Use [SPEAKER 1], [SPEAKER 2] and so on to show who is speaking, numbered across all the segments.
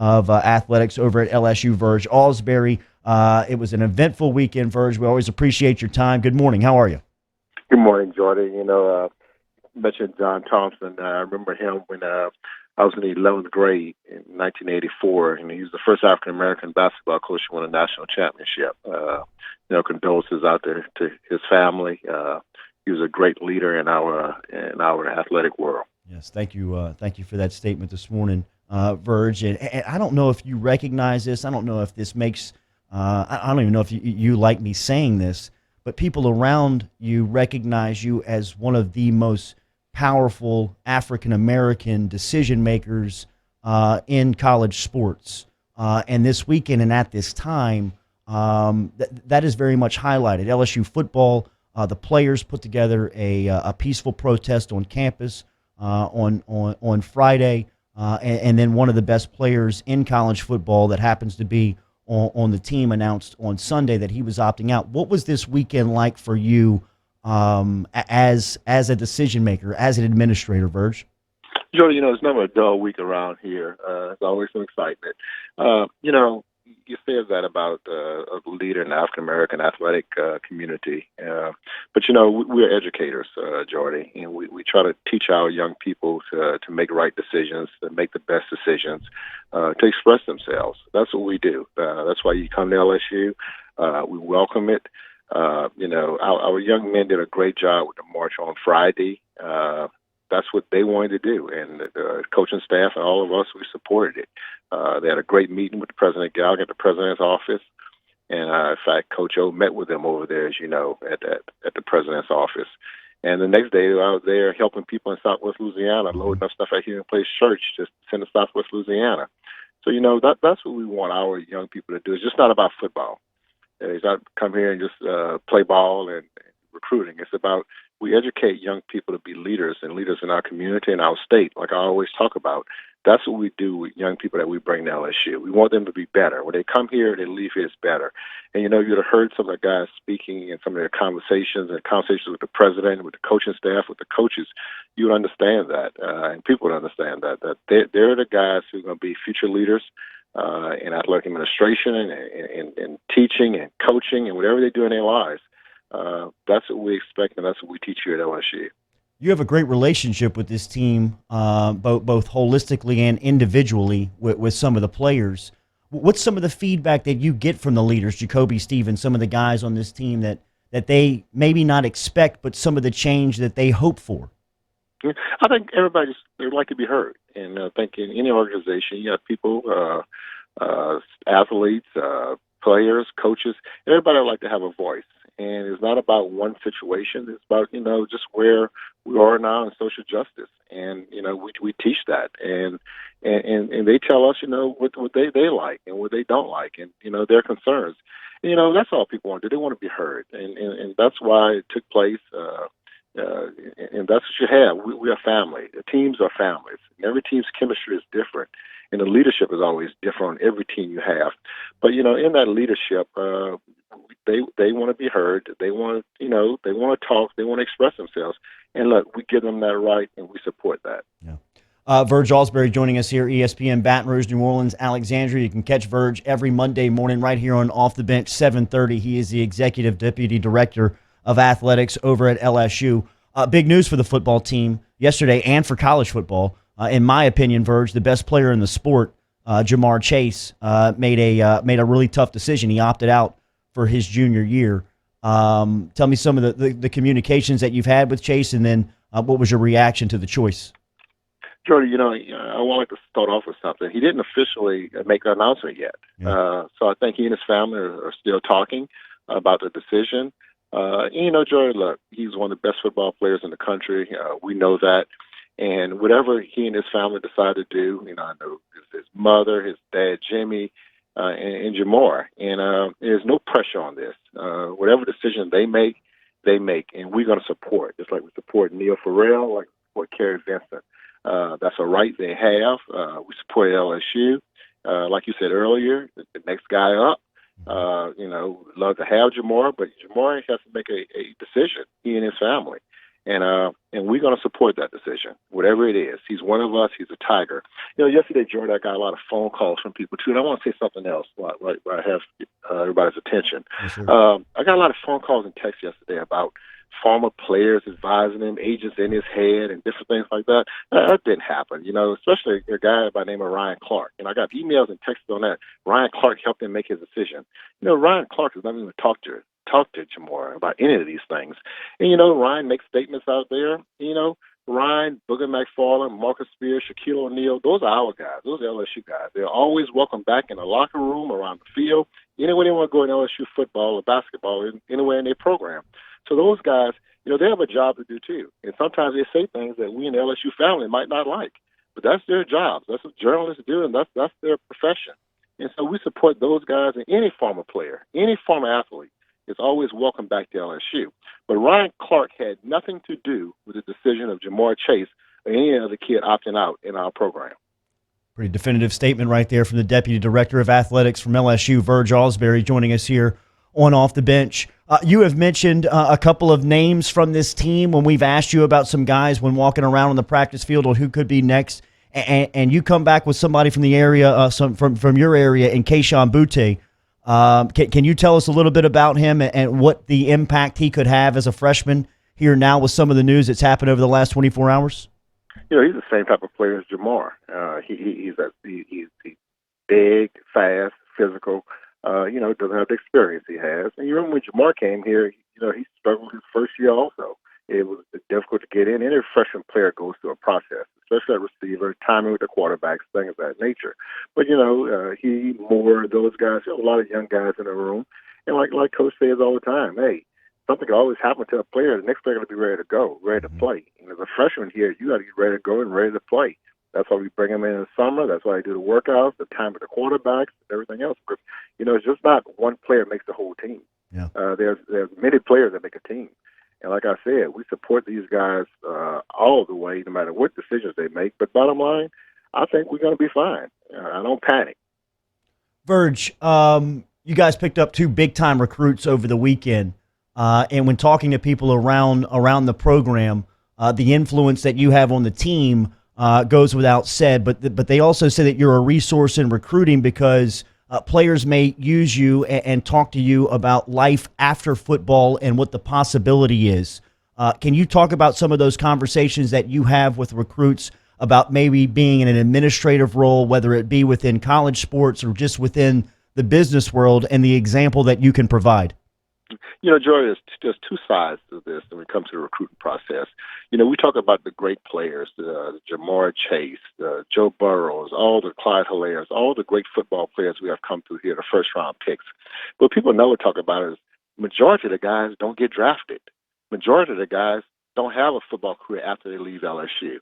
[SPEAKER 1] of athletics over at LSU, Verge Ausberry. It was an eventful weekend, Verge. We always appreciate your time. Good morning. How are you?
[SPEAKER 2] Good morning, Jordan. You mentioned John Thompson. I remember him when I was in the 11th grade in 1984, and he was the first African American basketball coach to win a national championship. Condolences out there to his family. He was a great leader in our athletic world.
[SPEAKER 1] Yes, thank you. Thank you for that statement this morning, Verge. And I don't know if you recognize this. I don't know if this makes. I don't even know if you like me saying this, but people around you recognize you as one of the most powerful African American decision makers in college sports. And this weekend and at this time, that is very much highlighted. LSU football, the players put together a peaceful protest on campus on Friday, and then one of the best players in college football that happens to be on the team announced on Sunday that he was opting out. What was this weekend like for you as a decision maker, as an administrator, Verge?
[SPEAKER 2] Jordan, it's never a dull week around here. There's always some excitement. You said that about a leader in the African American athletic community, but we're educators, Jordy, and we try to teach our young people to make right decisions, to make the best decisions, to express themselves. That's what we do. That's why you come to LSU. We welcome it. Our young men did a great job with the march on Friday. That's what they wanted to do, and the coaching staff and all of us, we supported it. They had a great meeting with President Gallagher at the president's office, and in fact, Coach O met with them over there, as you know, at the president's office. And the next day, I was there helping people in Southwest Louisiana, loading up stuff at Healing Place Church to send to Southwest Louisiana. So that's what we want our young people to do. It's just not about football. It's not come here and just play ball and recruiting. It's about we educate young people to be leaders and leaders in our community and our state, like I always talk about. That's what we do with young people that we bring to LSU. We want them to be better. When they come here, they leave here as better. And, you'd have heard some of the guys speaking in some of their conversations with the president, with the coaching staff, with the coaches. You would understand that, and people would understand that they're the guys who are going to be future leaders in athletic administration and teaching and coaching and whatever they do in their lives. That's what we expect, and that's what we teach here at LSU.
[SPEAKER 1] You have a great relationship with this team, both holistically and individually with some of the players. What's some of the feedback that you get from the leaders, Jacoby Stevens, some of the guys on this team that they maybe not expect, but some of the change that they hope for?
[SPEAKER 2] I think everybody they would like to be heard, and I think in any organization you have people, athletes, players, coaches. Everybody would like to have a voice. And it's not about one situation. It's about, just where we are now in social justice. And, we teach that. And they tell us, what they like and what they don't like and, their concerns. And, that's all people want to do. They want to be heard. And that's why it took place. And that's what you have. We are family. The teams are families. And every team's chemistry is different. And the leadership is always different on every team you have. But, in that leadership, they want to be heard. They want they want to talk. They want to express themselves. And look, we give them that right, and we support that.
[SPEAKER 1] Yeah. Verge Ausberry joining us here, ESPN Baton Rouge, New Orleans, Alexandria. You can catch Verge every Monday morning right here on Off the Bench, 7:30. He is the Executive Deputy Director of Athletics over at LSU. Big news for the football team yesterday and for college football. In my opinion, Verge, the best player in the sport, JaMarr Chase, made a really tough decision. He opted out for his junior year. Tell me some of the communications that you've had with Chase, and then what was your reaction to the choice?
[SPEAKER 2] Jordy, I wanted to start off with something. He didn't officially make the announcement yet.
[SPEAKER 1] Yeah.
[SPEAKER 2] So I think he and his family are still talking about the decision. Jordy, look, he's one of the best football players in the country. We know that. And whatever he and his family decide to do, I know his mother, his dad, Jimmy, and JaMarr. And there's no pressure on this. Whatever decision they make, and we're going to support. Just like we support Neil Farrell, like we support Kerry Vincent. That's a right they have. We support LSU. Like you said earlier, the next guy up. Love to have JaMarr, but JaMarr has to make a decision, he and his family. And we're going to support that decision, whatever it is. He's one of us. He's a Tiger. Yesterday, Jordan, I got a lot of phone calls from people, too. And I want to say something else while I have everybody's attention.
[SPEAKER 1] Yes, sir.
[SPEAKER 2] I got a lot of phone calls and texts yesterday about former players advising him, agents in his head, and different things like that. That didn't happen, especially a guy by the name of Ryan Clark. And I got emails and texts on that. Ryan Clark helped him make his decision. Ryan Clark has never even talked to JaMarr about any of these things. And, Ryan makes statements out there. Ryan, Booger McFarland, Marcus Spears, Shaquille O'Neal, those are our guys. Those are LSU guys. They're always welcome back in the locker room, around the field, anywhere they want to go in LSU football or basketball, anywhere in their program. So those guys, they have a job to do too. And sometimes they say things that we in the LSU family might not like. But that's their jobs. That's what journalists do, and that's their profession. And so we support those guys, and any former player, any former athlete is always welcome back to LSU. But Ryan Clark had nothing to do with the decision of JaMarr Chase or any other kid opting out in our program.
[SPEAKER 1] Pretty definitive statement right there from the Deputy Director of Athletics from LSU, Verge Ausberry, joining us here on Off the Bench. You have mentioned a couple of names from this team when we've asked you about some guys when walking around on the practice field on who could be next, and you come back with somebody from the area, from your area, in Kayshon Boutte. Can you tell us a little bit about him and what the impact he could have as a freshman here now with some of the news that's happened over the last 24 hours?
[SPEAKER 2] He's the same type of player as JaMarr. He's big, fast, physical. Doesn't have the experience he has. And you remember when JaMarr came here, he struggled his first year also. It was difficult to get in. Any freshman player goes through a process, especially at receiver, timing with the quarterbacks, things of that nature. But, he, Moore, those guys, a lot of young guys in the room. And like Coach says all the time, hey, something can always happen to a player. The next player got to be ready to go, ready to play. And as a freshman here, you got to get ready to go and ready to play. That's why we bring them in the summer. That's why I do the workouts, the time with the quarterbacks, everything else. Because, it's just not one player makes the whole team.
[SPEAKER 1] Yeah.
[SPEAKER 2] There's many players that make a team. And like I said, we support these guys all the way, no matter what decisions they make. But bottom line, I think we're going to be fine. I don't panic.
[SPEAKER 1] Verge, you guys picked up 2 big-time recruits over the weekend. And when talking to people around the program, the influence that you have on the team goes without said. But they also say that you're a resource in recruiting because players may use you and talk to you about life after football and what the possibility is. Can you talk about some of those conversations that you have with recruits about maybe being in an administrative role, whether it be within college sports or just within the business world, and the example that you can provide?
[SPEAKER 2] Joy, there's 2 sides to this when it comes to the recruiting process. We talk about the great players, JaMarr Chase, Joe Burrows, all the Clyde Hilairs, all the great football players we have come through here, the first-round picks. What people never talk about is majority of the guys don't get drafted. Majority of the guys don't have a football career after they leave LSU.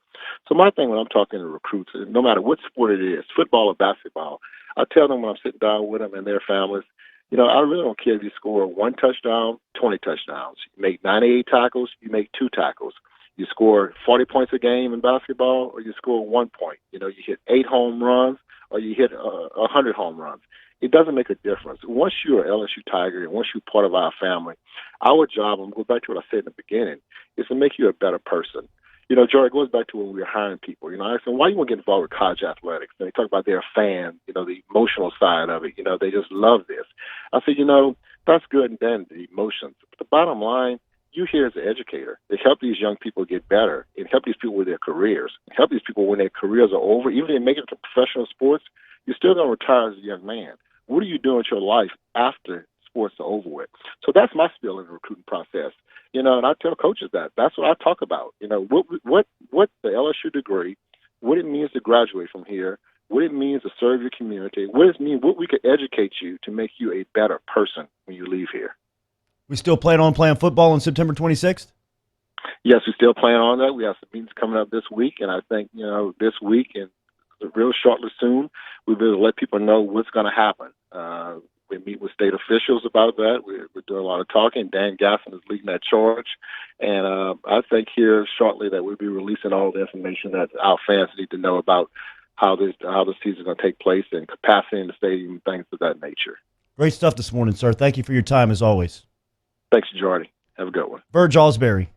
[SPEAKER 2] So my thing when I'm talking to recruits, no matter what sport it is, football or basketball, I tell them when I'm sitting down with them and their families, I really don't care if you score 1 touchdown, 20 touchdowns. You make 98 tackles, you make 2 tackles. You score 40 points a game in basketball, or you score 1 point. You hit 8 home runs, or you hit 100 home runs. It doesn't make a difference. Once you're an LSU Tiger, and once you're part of our family, our job, and go back to what I said in the beginning, is to make you a better person. Joey, it goes back to when we were hiring people. I said, why you want to get involved with college athletics? And they talk about their fan, the emotional side of it. They just love this. I said, that's good and then the emotions. But the bottom line, you here as an educator to help these young people get better and help these people with their careers, and help these people when their careers are over. Even if they make it to professional sports, you're still going to retire as a young man. What are you doing with your life after sports are over with? So that's my spiel in the recruiting process. And I tell coaches that's what I talk about. What the LSU degree, what it means to graduate from here, what it means to serve your community, what we could educate you to make you a better person when you leave here.
[SPEAKER 1] We still plan on playing football on September 26th?
[SPEAKER 2] Yes, we still plan on that. We have some meetings coming up this week, and I think, this week and real shortly soon, we'll be able to let people know what's going to happen. We meet with state officials about that. We're doing a lot of talking. Dan Gasson is leading that charge. And I think here shortly that we'll be releasing all the information that our fans need to know about how the season is going to take place and capacity in the stadium, things of that nature.
[SPEAKER 1] Great stuff this morning, sir. Thank you for your time, as always.
[SPEAKER 2] Thanks, Jordy. Have a good one.
[SPEAKER 1] Verge Ausberry,